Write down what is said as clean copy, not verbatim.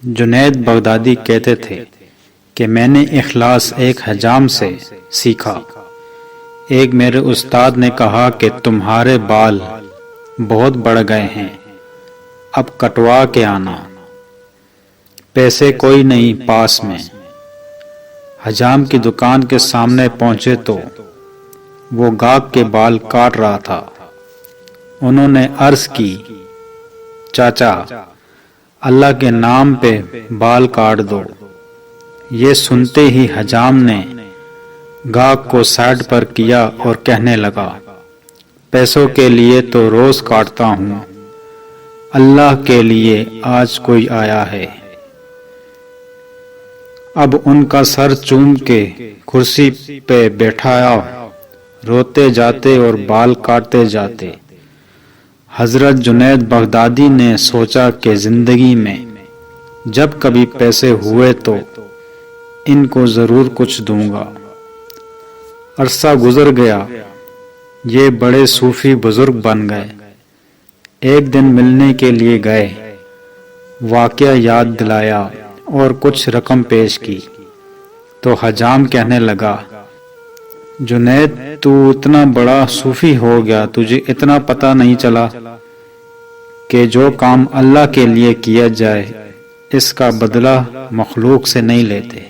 جنید بغدادی کہتے تھے کہ میں نے اخلاص ایک حجام سے سیکھا۔ ایک میرے استاد نے کہا کہ تمہارے بال بہت بڑھ گئے ہیں، اب کٹوا کے آنا، پیسے کوئی نہیں پاس میں۔ حجام کی دکان کے سامنے پہنچے تو وہ گاہک کے بال کاٹ رہا تھا۔ انہوں نے عرض کی، چاچا اللہ کے نام پہ بال کاٹ دو۔ یہ سنتے ہی حجام نے گاہک کو سائڈ پر کیا اور کہنے لگا، پیسوں کے لیے تو روز کاٹتا ہوں، اللہ کے لیے آج کوئی آیا ہے۔ اب ان کا سر چوم کے کرسی پہ بیٹھایا، روتے جاتے اور بال کاٹتے جاتے۔ حضرت جنید بغدادی نے سوچا کہ زندگی میں جب کبھی پیسے ہوئے تو ان کو ضرور کچھ دوں گا۔ عرصہ گزر گیا، یہ بڑے صوفی بزرگ بن گئے۔ ایک دن ملنے کے لیے گئے، واقعہ یاد دلایا اور کچھ رقم پیش کی تو حجام کہنے لگا، جنید تو اتنا بڑا صوفی ہو گیا، تجھے اتنا پتہ نہیں چلا کہ جو کام اللہ کے لیے کیا جائے اس کا بدلہ مخلوق سے نہیں لیتے۔